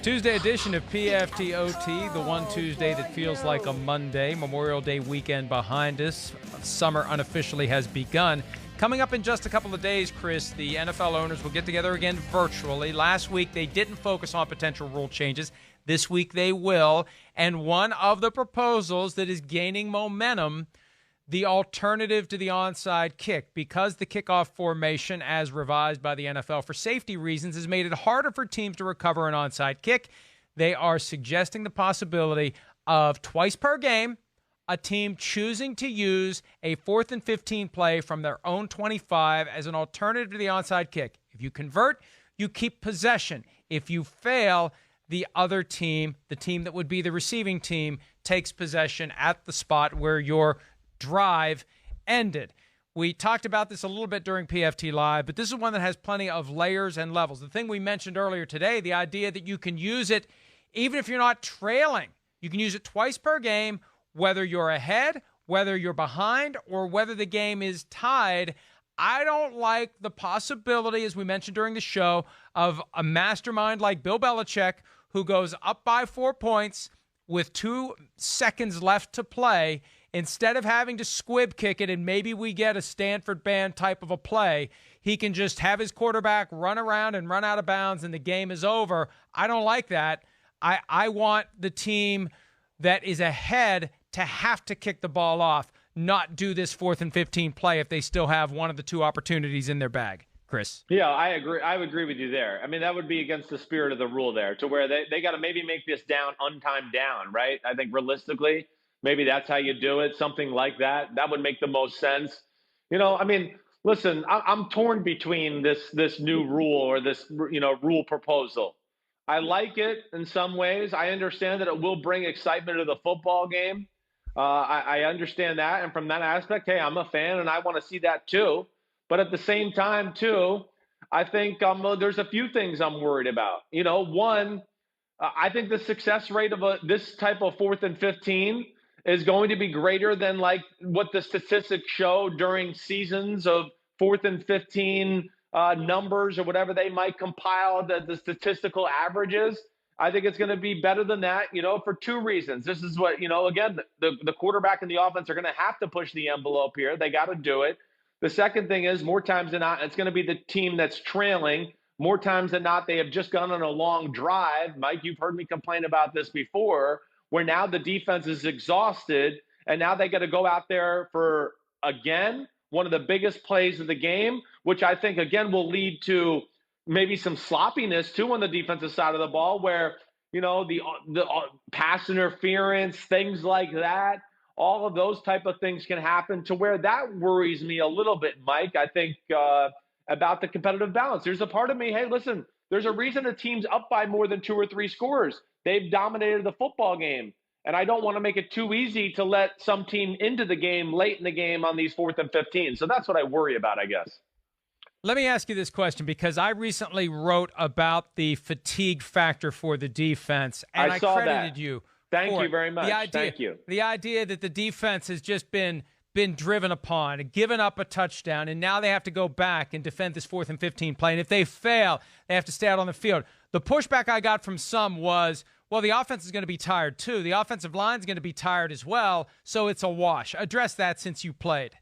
Tuesday edition of PFT OT, the one Tuesday that feels like a Monday. Memorial Day weekend behind us. Summer unofficially has begun. Coming up in just a couple of days, Chris, the NFL owners will get together again virtually. Last week, they didn't focus on potential rule changes. This week, they will. And one of the proposals that is gaining momentum, the alternative to the onside kick, because the kickoff formation, as revised by the NFL for safety reasons, has made it harder for teams to recover an onside kick. They are suggesting the possibility of twice per game, a team choosing to use a 4th and 15 play from their own 25 as an alternative to the onside kick. If you convert, you keep possession. If you fail, the other team, the team that would be the receiving team, takes possession at the spot where your drive ended. We talked about this a little bit during PFT Live, but this is one that has plenty of layers and levels. The thing we mentioned earlier today, the idea that you can use it even if you're not trailing. You can use it twice per game, whether you're ahead, whether you're behind, or whether the game is tied. I don't like the possibility, as we mentioned during the show, of a mastermind like Bill Belichick who goes up by 4 points with 2 seconds left to play. Instead of having to squib kick it and maybe we get a Stanford band type of a play, he can just have his quarterback run around and run out of bounds and the game is over. I don't like that. I want the team that is ahead to have to kick the ball off, not do this 4th and 15 play if they still have one of the 2 opportunities in their bag. Chris? Yeah, I agree. I would agree with you there. I mean, that would be against the spirit of the rule there, to where they got to maybe make this down, untimed down, right? I think realistically, maybe that's how you do it, something like that. That would make the most sense. I mean, listen, I'm torn between this new rule or this rule proposal. I like it in some ways. I understand that it will bring excitement to the football game. I understand that, and from that aspect, hey, I'm a fan and I want to see that too. But at the same time, too, I think there's a few things I'm worried about. One, I think the success rate of this type of 4th and 15 is going to be greater than like what the statistics show during seasons of 4th and 15 numbers or whatever they might compile, the statistical averages. I think it's going to be better than that, for 2 reasons. This is what, again, the quarterback and the offense are going to have to push the envelope here. They got to do it. The second thing is, more times than not, it's going to be the team that's trailing. More times than not, they have just gone on a long drive. Mike, you've heard me complain about this before, where now the defense is exhausted, and now they got to go out there for, again, one of the biggest plays of the game, which I think, again, will lead to maybe some sloppiness, too, on the defensive side of the ball, where, the pass interference, things like that, all of those type of things can happen, to where that worries me a little bit, Mike. I think about the competitive balance. There's a part of me, hey, listen, there's a reason the team's up by more than 2 or 3 scores. They've dominated the football game. And I don't want to make it too easy to let some team into the game late in the game on these 4th and 15. So that's what I worry about, I guess. Let me ask you this question, because I recently wrote about the fatigue factor for the defense, and I saw credited that. you. Thank you very much. Thank you. The idea that the defense has just been driven upon, given up a touchdown, and now they have to go back and defend this 4th and 15 play. And if they fail, they have to stay out on the field. The pushback I got from some was, well, the offense is going to be tired too. The offensive line is going to be tired as well, so it's a wash. Address that since you played.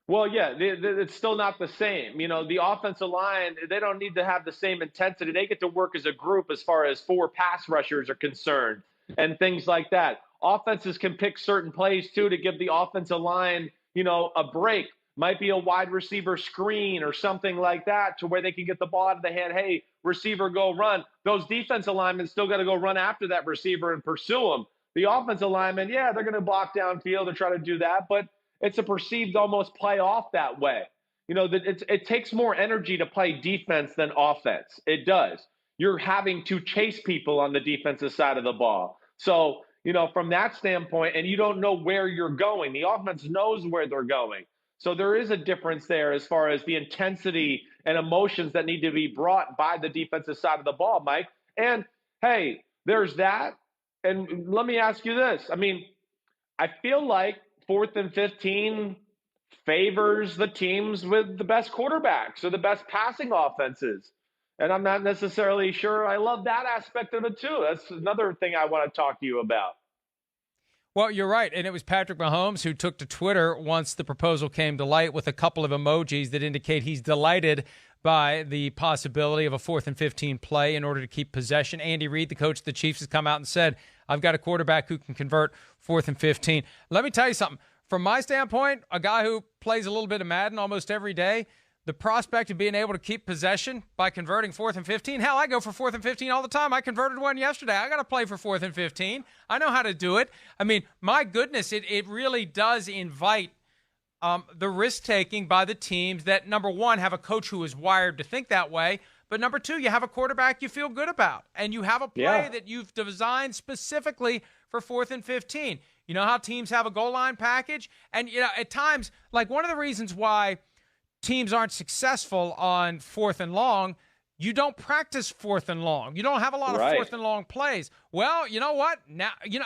Well, yeah, it's still not the same. The offensive line, they don't need to have the same intensity. They get to work as a group as far as 4 pass rushers are concerned and things like that. Offenses can pick certain plays, too, to give the offensive line, a break. Might be a wide receiver screen or something like that, to where they can get the ball out of the hand. Hey, receiver, go run. Those defensive linemen still got to go run after that receiver and pursue him. The offensive linemen, yeah, they're going to block downfield and try to do that, but it's a perceived almost play off that way. It takes more energy to play defense than offense. It does. You're having to chase people on the defensive side of the ball. So, from that standpoint, and you don't know where you're going. The offense knows where they're going. So there is a difference there as far as the intensity and emotions that need to be brought by the defensive side of the ball, Mike. And, hey, there's that. And let me ask you this. I mean, I feel like 4th and 15 favors the teams with the best quarterbacks or the best passing offenses. And I'm not necessarily sure I love that aspect of it too. That's another thing I want to talk to you about. Well, you're right. And it was Patrick Mahomes who took to Twitter once the proposal came to light with a couple of emojis that indicate he's delighted by the possibility of a 4th and 15 play in order to keep possession. Andy Reid, the coach of the Chiefs, has come out and said, I've got a quarterback who can convert 4th and 15. Let me tell you something. From my standpoint, a guy who plays a little bit of Madden almost every day, the prospect of being able to keep possession by converting 4th and 15. Hell, I go for 4th and 15 all the time. I converted one yesterday. I got to play for 4th and 15. I know how to do it. I mean, my goodness, it really does invite the risk-taking by the teams that, number one, have a coach who is wired to think that way, but number two, you have a quarterback you feel good about, and you have a play that you've designed specifically for 4th and 15. You know how teams have a goal line package? And, you know, at times, like one of the reasons why teams aren't successful on 4th and long, you don't practice 4th and long. You don't have a lot of 4th and long plays. Well, you know what? Now, you know,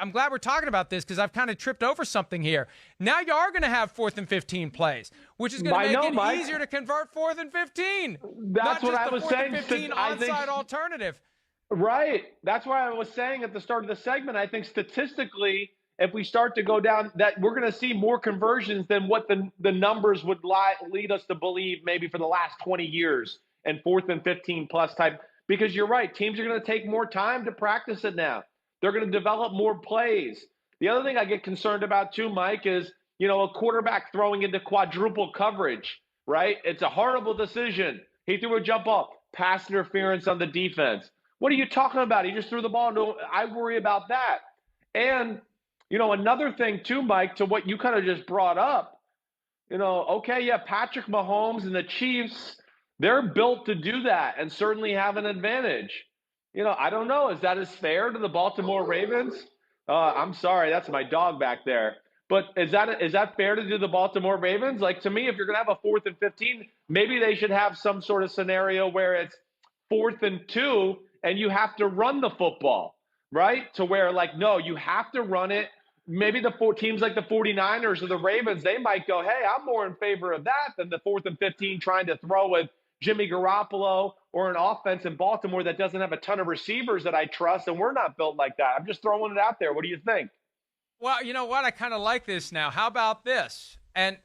I'm glad we're talking about this because I've kind of tripped over something here. Now you are going to have 4th and 15 plays, which is going to make it easier to convert 4th and 15. That's what I was saying. 15 onside alternative. Right. That's why I was saying at the start of the segment, I think statistically, if we start to go down, that we're going to see more conversions than what the numbers would lead us to believe maybe for the last 20 years and 4th and 15 plus type. Because you're right, teams are going to take more time to practice it now. They're going to develop more plays. The other thing I get concerned about too, Mike, is, you know, a quarterback throwing into quadruple coverage, right? It's a horrible decision. He threw a jump ball, pass interference on the defense. What are you talking about? He just threw the ball into, I worry about that. And, you know, another thing too, Mike, to what you kind of just brought up, you know, okay, yeah, Patrick Mahomes and the Chiefs, they're built to do that and certainly have an advantage. You know, I don't know. Is that as fair to the Baltimore Ravens? I'm sorry, that's my dog back there. But is that fair to do the Baltimore Ravens? Like, to me, if you're going to have a 4th and 15, maybe they should have some sort of scenario where it's 4th and 2 and you have to run the football, right? To where, like, no, you have to run it. Maybe the teams like the 49ers or the Ravens, they might go, hey, I'm more in favor of that than the 4th and 15 trying to throw with Jimmy Garoppolo or an offense in Baltimore that doesn't have a ton of receivers that I trust, and we're not built like that. I'm just throwing it out there. What do you think? Well, you know what? I kind of like this now. How about this? And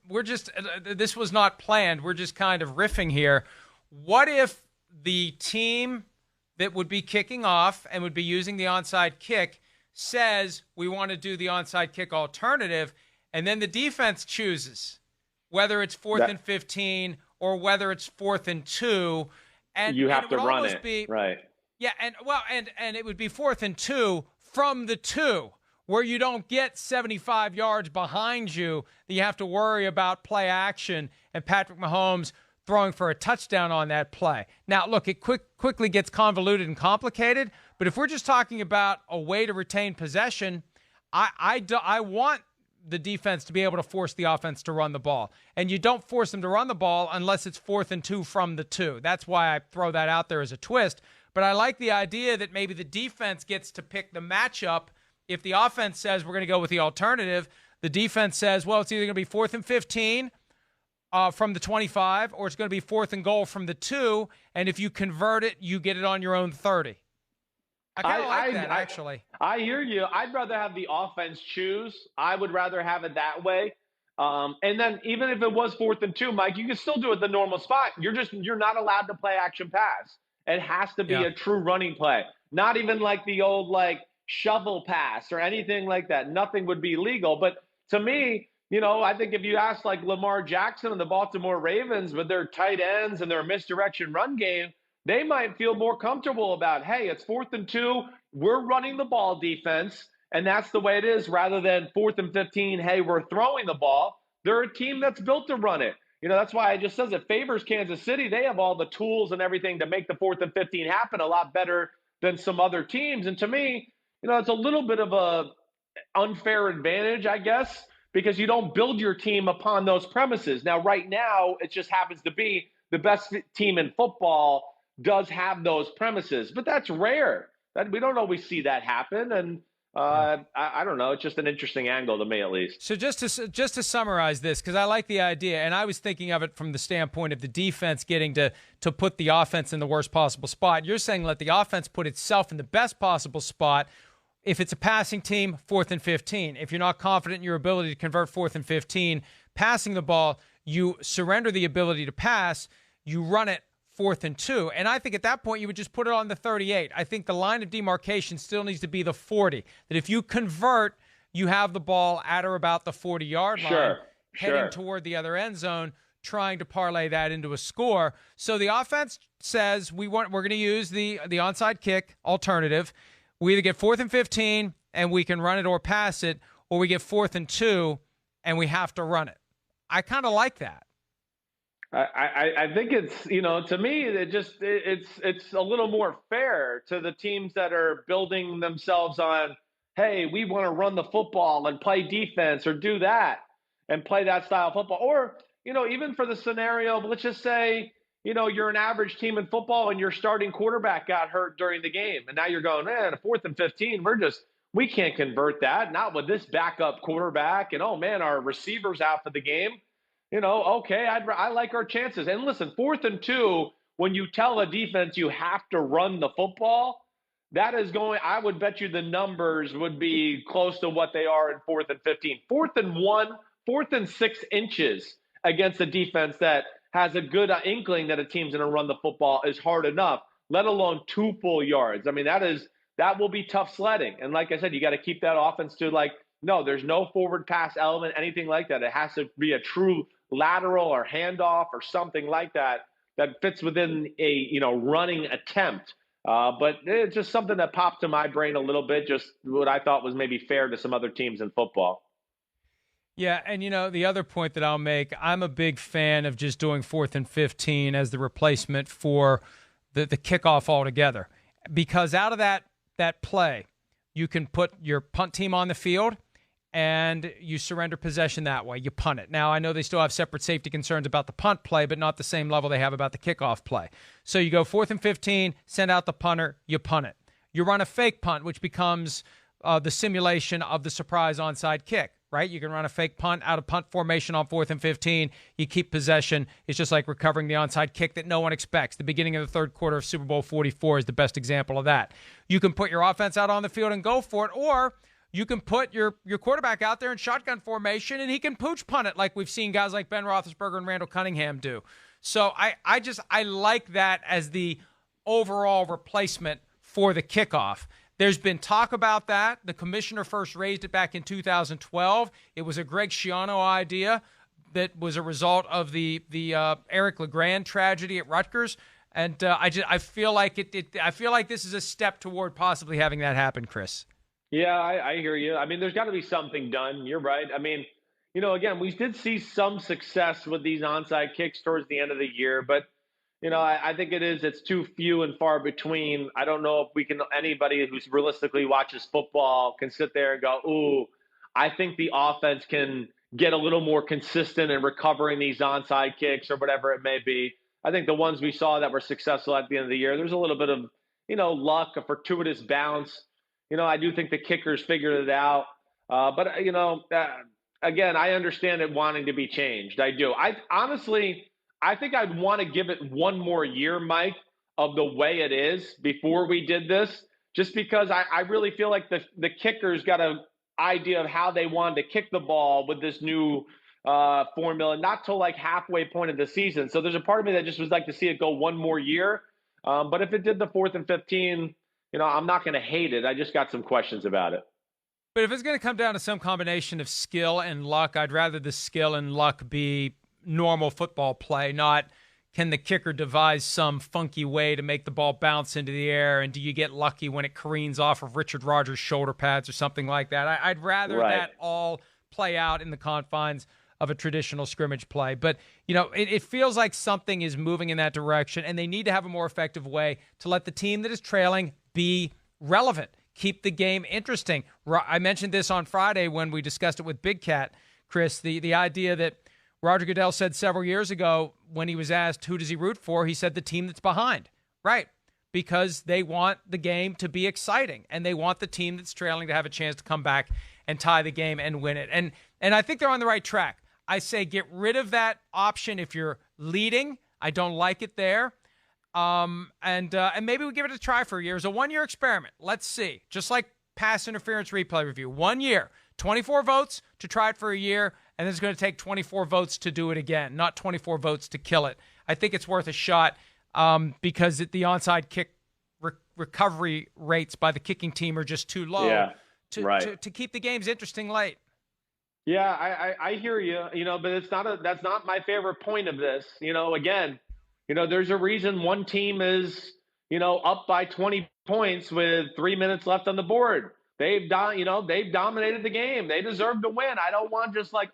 we're just this was not planned. We're just kind of riffing here. What if the team that would be kicking off and would be using the onside kick says we want to do the onside kick alternative, and then the defense chooses whether it's 4th and 15 or whether it's 4th and 2, and you have and to run it, right? Yeah, and it would be 4th and 2 from the 2, where you don't get 75 yards behind you that you have to worry about play action and Patrick Mahomes throwing for a touchdown on that play. Now, look, it quickly gets convoluted and complicated, but if we're just talking about a way to retain possession, I want the defense to be able to force the offense to run the ball. And you don't force them to run the ball unless it's 4th and 2 from the 2. That's why I throw that out there as a twist. But I like the idea that maybe the defense gets to pick the matchup. If the offense says we're going to go with the alternative, the defense says, well, it's either going to be 4th and 15 from the 25, or it's going to be 4th and goal from the 2. And if you convert it, you get it on your own 30. I kind of like that, actually. I hear you. I'd rather have the offense choose. I would rather have it that way. And then even if it was 4th and 2, Mike, you can still do it the normal spot. You're not allowed to play action pass. It has to be a true running play. Not even like the old like shovel pass or anything like that. Nothing would be legal. But to me, you know, I think if you ask like Lamar Jackson and the Baltimore Ravens with their tight ends and their misdirection run game, they might feel more comfortable about, hey, it's 4th and 2, we're running the ball defense, and that's the way it is, rather than 4th and 15, hey, we're throwing the ball. They're a team that's built to run it. You know, that's why I just says it favors Kansas City. They have all the tools and everything to make the 4th and 15 happen a lot better than some other teams. And to me, you know, it's a little bit of a unfair advantage, I guess, because you don't build your team upon those premises. Now, right now, it just happens to be the best team in football does have those premises, but that's rare. That we don't always see that happen. And I don't know. It's just an interesting angle to me, at least. So just to summarize this, because I like the idea, and I was thinking of it from the standpoint of the defense getting to put the offense in the worst possible spot. You're saying let the offense put itself in the best possible spot. If it's a passing team, 4th and 15. If you're not confident in your ability to convert 4th and 15, passing the ball, you surrender the ability to pass, you run it 4th and 2. And I think at that point you would just put it on the 38. I think the line of demarcation still needs to be the 40. That if you convert, you have the ball at or about the 40-yard line, heading toward the other end zone, trying to parlay that into a score. So the offense says we're going to use the onside kick alternative. We either get 4th and 15 and we can run it or pass it, or we get 4th and 2 and we have to run it. I kind of like that. I think it's, to me, it's a little more fair to the teams that are building themselves on, hey, we want to run the football and play defense or do that and play that style of football. Or, even for the scenario, let's just say, you're an average team in football and your starting quarterback got hurt during the game. And now you're going, man, 4th and 15, we can't convert that. Not with this backup quarterback. And, oh, man, our receiver's out for the game. Okay, I like our chances. And listen, 4th and 2, when you tell a defense you have to run the football, I would bet you the numbers would be close to what they are in 4th and 15. 4th and 1, 4th and 6 inches against a defense that has a good inkling that a team's going to run the football is hard enough, let alone 2 full yards. I mean, that will be tough sledding. And like I said, you got to keep that offense to no, there's no forward pass element, anything like that. It has to be a true lateral or handoff or something like that fits within a running attempt. But it's just something that popped to my brain a little bit, just what I thought was maybe fair to some other teams in football. Yeah, and the other point that I'll make, I'm a big fan of just doing 4th and 15 as the replacement for the kickoff altogether. Because out of that play, you can put your punt team on the field and you surrender possession that way. You punt it. Now, I know they still have separate safety concerns about the punt play, but not the same level they have about the kickoff play. So you go 4th and 15, send out the punter, you punt it. You run a fake punt, which becomes the simulation of the surprise onside kick, right? You can run a fake punt out of punt formation on 4th and 15. You keep possession. It's just like recovering the onside kick that no one expects. The beginning of the third quarter of Super Bowl 44 is the best example of that. You can put your offense out on the field and go for it, or you can put your quarterback out there in shotgun formation and he can pooch punt it like we've seen guys like Ben Roethlisberger and Randall Cunningham do. So I like that as the overall replacement for the kickoff. There's been talk about that. The commissioner first raised it back in 2012. It was a Greg Schiano idea that was a result of the Eric LeGrand tragedy at Rutgers. And I feel like I feel like this is a step toward possibly having that happen, Chris. Yeah, I hear you. I mean, there's got to be something done. You're right. I mean, again, we did see some success with these onside kicks towards the end of the year, but I think it's too few and far between. I don't know if anybody who's realistically watches football can sit there and go, ooh, I think the offense can get a little more consistent in recovering these onside kicks or whatever it may be. I think the ones we saw that were successful at the end of the year, there's a little bit of, luck, a fortuitous bounce. I do think the kickers figured it out. But again, I understand it wanting to be changed. I do. I think I'd want to give it one more year, Mike, of the way it is before we did this, just because I really feel like the kickers got an idea of how they wanted to kick the ball with this new formula, not till like halfway point of the season. So there's a part of me that just would like to see it go one more year. But if it did the 4th and 15, I'm not going to hate it. I just got some questions about it. But if it's going to come down to some combination of skill and luck, I'd rather the skill and luck be normal football play, not can the kicker devise some funky way to make the ball bounce into the air, and do you get lucky when it careens off of Richard Rodgers' shoulder pads or something like that. I'd rather that all play out in the confines of a traditional scrimmage play. But, it feels like something is moving in that direction, and they need to have a more effective way to let the team that is trailing be relevant, keep the game interesting. I mentioned this on Friday when we discussed it with Big Cat, Chris, the idea that Roger Goodell said several years ago when he was asked, who does he root for? He said the team that's behind. Right. because they want the game to be exciting and they want the team that's trailing to have a chance to come back and tie the game and win it. And I think they're on the right track. I say get rid of that option if you're leading. I don't like it there. And maybe we give it a try for a year. It's a 1-year experiment. Let's see. Just like pass interference replay review. 1 year, 24 votes to try it for a year, and it's going to take 24 votes to do it again, not 24 votes to kill it. I think it's worth a shot because the onside kick recovery rates by the kicking team are just too low to keep the games interesting late. Yeah, I hear you, but that's not my favorite point of this. Again, there's a reason one team is, up by 20 points with 3 minutes left on the board. They've dominated the game. They deserve to win. I don't want just like,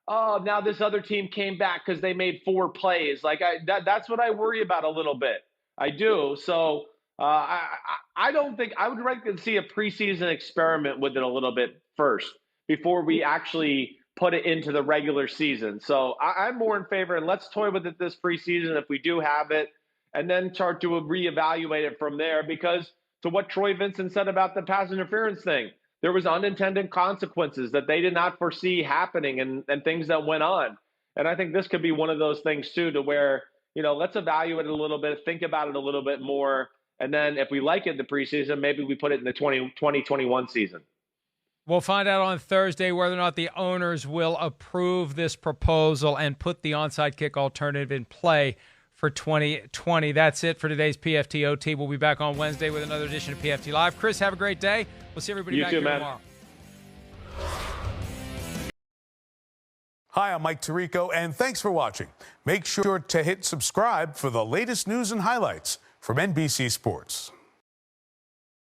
now this other team came back because they made 4 plays. Like that's what I worry about a little bit. I do. So I don't think I would like to see a preseason experiment with it a little bit first before we actually put it into the regular season. So I'm more in favor, and let's toy with it this preseason if we do have it, and then start to reevaluate it from there. Because to what Troy Vincent said about the pass interference thing, there was unintended consequences that they did not foresee happening and things that went on. And I think this could be one of those things too, to where, let's evaluate it a little bit, think about it a little bit more. And then if we like it in the preseason, maybe we put it in the 2021 season. We'll find out on Thursday whether or not the owners will approve this proposal and put the onside kick alternative in play for 2020. That's it for today's PFT OT. We'll be back on Wednesday with another edition of PFT Live. Chris, have a great day. We'll see everybody back here tomorrow. Hi, I'm Mike Tirico, and thanks for watching. Make sure to hit subscribe for the latest news and highlights from NBC Sports.